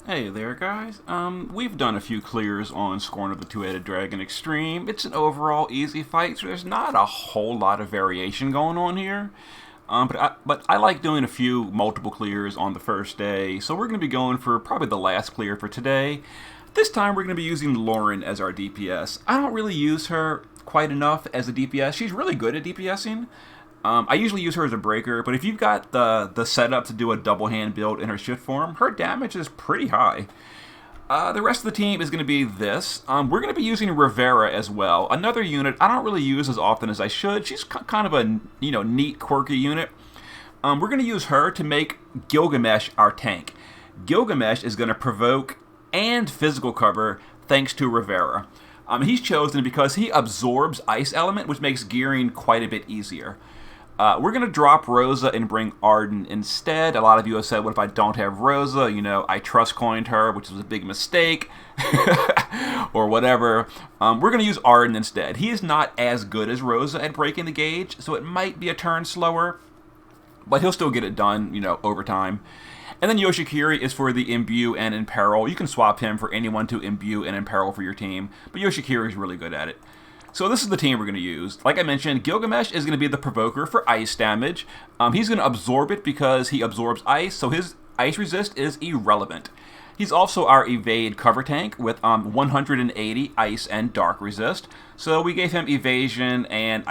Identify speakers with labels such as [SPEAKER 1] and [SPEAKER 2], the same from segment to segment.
[SPEAKER 1] Hey there, guys. We've done a few clears on Scorn of the Two-Headed Dragon Extreme. It's an overall easy fight, so there's not a whole lot of variation going on here. But I like doing a few multiple clears on the first day, so we're going to be going for probably the last clear for today. This time we're going to be using Loren as our DPS. I don't really use her quite enough as a DPS. She's really good at DPSing. I usually use her as a breaker, but if you've got the setup to do a double hand build in her shift form, her damage is pretty high. The rest of the team is going to be this. We're going to be using Rivera as well. Another unit I don't really use as often as I should. She's kind of a neat, quirky unit. We're going to use her to make Gilgamesh our tank. Gilgamesh is going to provoke and physical cover thanks to Rivera. He's chosen because he absorbs ice element, which makes gearing quite a bit easier. We're going to drop Rosa and bring Arden instead. A lot of you have said, what if I don't have Rosa? I trust coined her, which was a big mistake. Or whatever. We're going to use Arden instead. He is not as good as Rosa at breaking the gauge, so it might be a turn slower. But he'll still get it done, over time. And then Yoshikiri is for the Imbue and Imperil. You can swap him for anyone to Imbue and Imperil for your team, but Yoshikiri is really good at it. So this is the team we're going to use. Like I mentioned, Gilgamesh is going to be the provoker for ice damage. He's going to absorb it because he absorbs ice, so his ice resist is irrelevant. He's also our evade cover tank with 180 ice and dark resist. So we gave him evasion and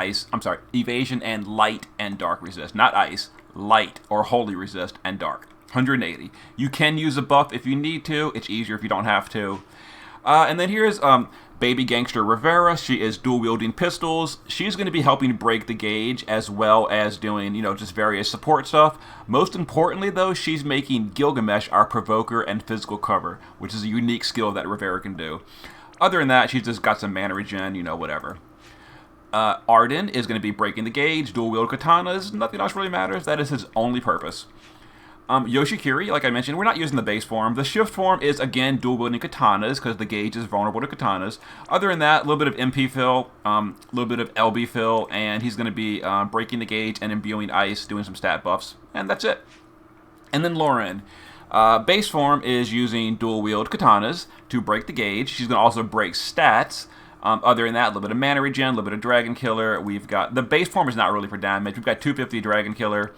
[SPEAKER 1] evasion and light and dark resist. Not ice, light or holy resist and dark. 180. You can use a buff if you need to. It's easier if you don't have to. And then here's Baby Gangster Rivera. She is dual-wielding pistols. She's going to be helping break the gauge as well as doing, just various support stuff. Most importantly, though, she's making Gilgamesh our provoker and physical cover, which is a unique skill that Rivera can do. Other than that, she's just got some mana regen, whatever. Arden is going to be breaking the gauge, dual-wield katanas. Nothing else really matters. That is his only purpose. Yoshikiri, like I mentioned, we're not using the base form. The shift form is, again, dual-wielding katanas, because the gauge is vulnerable to katanas. Other than that, a little bit of MP fill, a little bit of LB fill, and he's going to be breaking the gauge and imbuing ice, doing some stat buffs, and that's it. And then Loren. Base form is using dual-wield katanas to break the gauge. She's going to also break stats. Other than that, a little bit of mana regen, a little bit of Dragon Killer. We've got... The base form is not really for damage. We've got 250 Dragon Killer.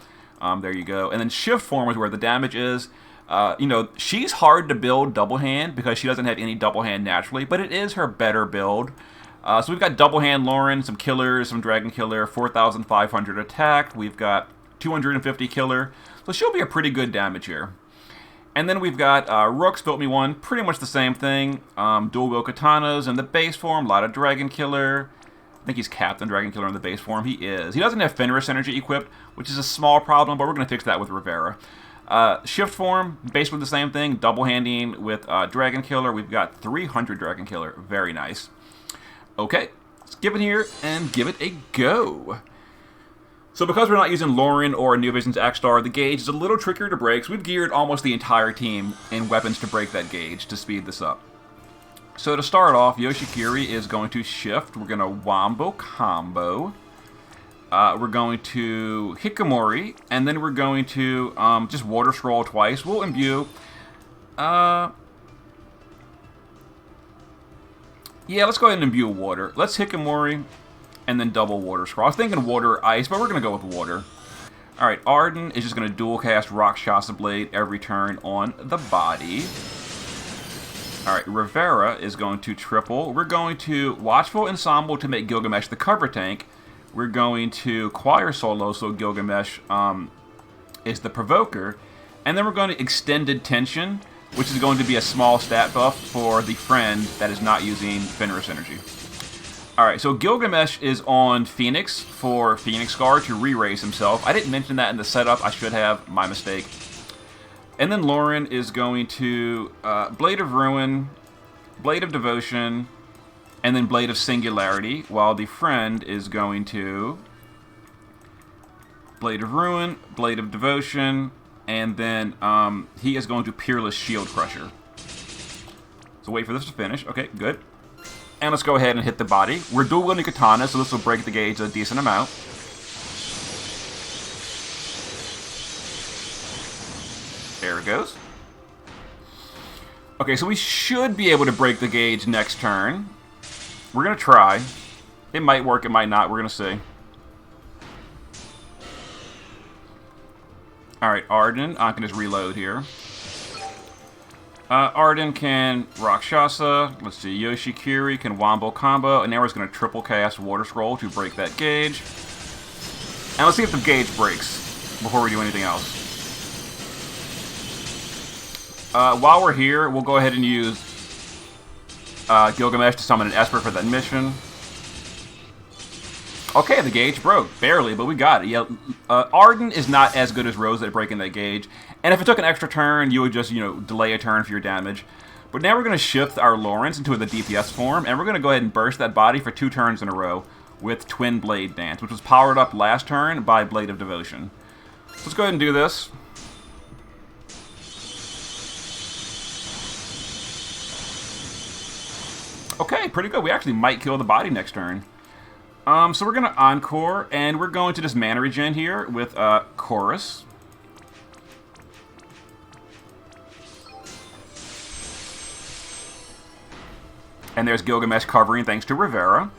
[SPEAKER 1] There you go. And then shift form is where the damage is. She's hard to build double hand because she doesn't have any double hand naturally, but it is her better build. So we've got double hand Loren, some killers, some Dragon Killer, 4,500 attack. We've got 250 killer. So she'll be a pretty good damage here. And then we've got Rooks, Built Me One, pretty much the same thing. Dual-wield katanas in the base form, a lot of Dragon Killer. I think he's Captain Dragon Killer in the base form. He is. He doesn't have Fenris Energy equipped, which is a small problem, but we're going to fix that with Rivera. Shift form, basically the same thing. Double handing with Dragon Killer. We've got 300 Dragon Killer. Very nice. Okay, let's give it here and give it a go. So because we're not using Loren or New Vision's Axstar, the gauge is a little trickier to break, so we've geared almost the entire team in weapons to break that gauge to speed this up. So to start off, Yoshikiri is going to shift. We're going to Wombo Combo. We're going to Hikikomori. And then we're going to just Water Scroll twice. We'll imbue. Yeah, let's go ahead and imbue water. Let's Hikikomori and then double Water Scroll. I was thinking water, ice, but we're going to go with water. Alright, Arden is just going to dual cast Rakshasa Blade every turn on the body. Alright, Rivera is going to triple. We're going to Watchful Ensemble to make Gilgamesh the cover tank. We're going to Choir Solo, so Gilgamesh is the provoker. And then we're going to Extended Tension, which is going to be a small stat buff for the friend that is not using Fenris Energy. Alright, so Gilgamesh is on Phoenix for Phoenix Guard to re-raise himself. I didn't mention that in the setup. I should have. My mistake. And then Loren is going to Blade of Ruin, Blade of Devotion, and then Blade of Singularity, while the friend is going to Blade of Ruin, Blade of Devotion, and then he is going to Peerless Shield Crusher. So wait for this to finish. Okay, good. And let's go ahead and hit the body. We're dual-wielding katana, so this will break the gauge a decent amount. There it goes. Okay, so we should be able to break the gauge next turn. We're going to try. It might work, it might not. We're going to see. Alright, Arden. I can just reload here. Arden can Rakshasa. Let's see. Yoshikiri can Wombo combo. And now we're just going to triple cast Water Scroll to break that gauge. And let's see if the gauge breaks before we do anything else. While we're here, we'll go ahead and use Gilgamesh to summon an Esper for that mission. Okay, the gauge broke. Barely, but we got it. Yeah, Arden is not as good as Rose at breaking that gauge. And if it took an extra turn, you would just, delay a turn for your damage. But now we're going to shift our Lorens into the DPS form, and we're going to go ahead and burst that body for 2 turns in a row with Twin Blade Dance, which was powered up last turn by Blade of Devotion. Let's go ahead and do this. Okay, pretty good. We actually might kill the body next turn. So we're going to Encore, and we're going to just mana regen here with Chorus. And there's Gilgamesh covering thanks to Rivera.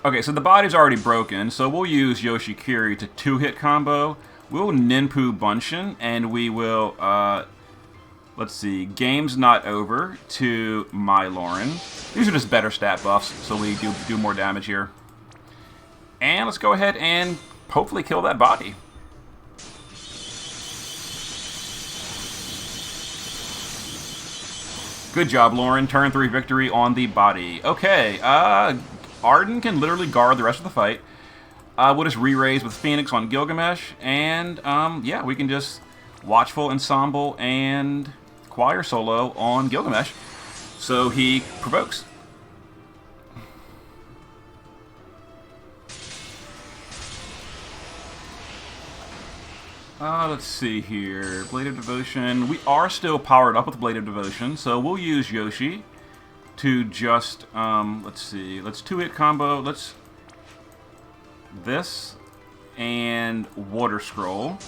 [SPEAKER 1] Okay, so the body's already broken, so we'll use Yoshikiri to 2-hit combo. We'll Ninpu Bunshin, and we will, let's see, Game's Not Over to my Loren. These are just better stat buffs, so we do more damage here. And let's go ahead and hopefully kill that body. Good job, Loren. Turn 3 victory on the body. Okay, Arden can literally guard the rest of the fight. We'll just re-raise with Phoenix on Gilgamesh, and yeah, we can just Watchful Ensemble and Choir Solo on Gilgamesh, so he provokes. Let's see here. Blade of Devotion. We are still powered up with Blade of Devotion, so we'll use Yoshi to just, let's see. Let's 2-hit combo. Let's this and Water Scroll.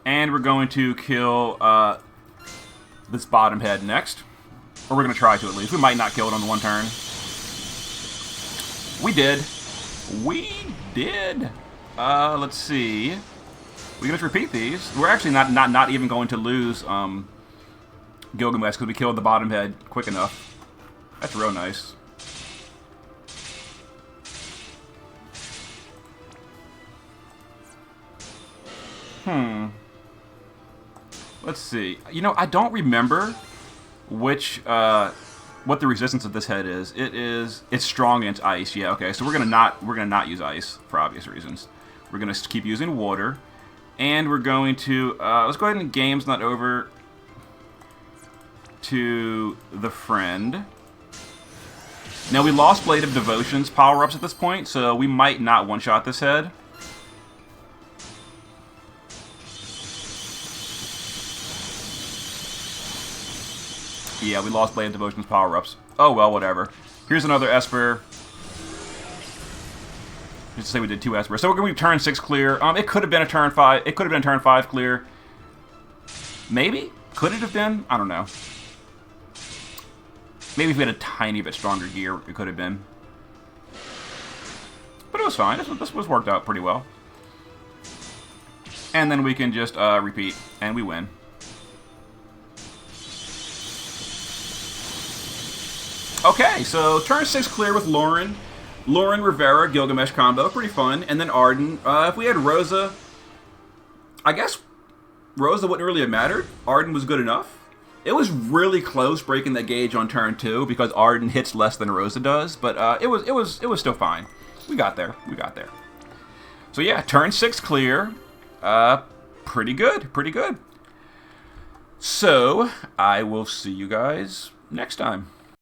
[SPEAKER 1] And we're going to kill this bottom head next. Or we're going to try to at least. We might not kill it on the 1 turn. We did. We did. Let's see. We can just repeat these. We're actually not even going to lose Gilgamesh because we killed the bottom head quick enough. That's real nice. Let's see. I don't remember which what the resistance of this head is. It's strong against ice. Yeah, okay. So we're gonna not use ice for obvious reasons. We're gonna keep using water, and we're going to let's go ahead and Game's Not Over to the friend. Now we lost Blade of Devotion's power-ups at this point, so we might not one-shot this head. Yeah, we lost Blade of Devotion's power-ups. Oh well, whatever. Here's another Esper. Just to say we did 2 Esper. So we're going to turn 6 clear. It could have been a turn 5. It could have been a turn 5 clear. Maybe? Could it have been? I don't know. Maybe if we had a tiny bit stronger gear, it could have been. But it was fine. This was worked out pretty well. And then we can just repeat, and we win. Okay, so turn 6 clear with Loren. Loren, Rivera, Gilgamesh combo. Pretty fun. And then Arden. If we had Rosa, I guess Rosa wouldn't really have mattered. Arden was good enough. It was really close breaking that gauge on turn 2 because Arden hits less than Rosa does, but it was still fine. We got there. We got there. So yeah, turn 6 clear. Pretty good. Pretty good. So I will see you guys next time.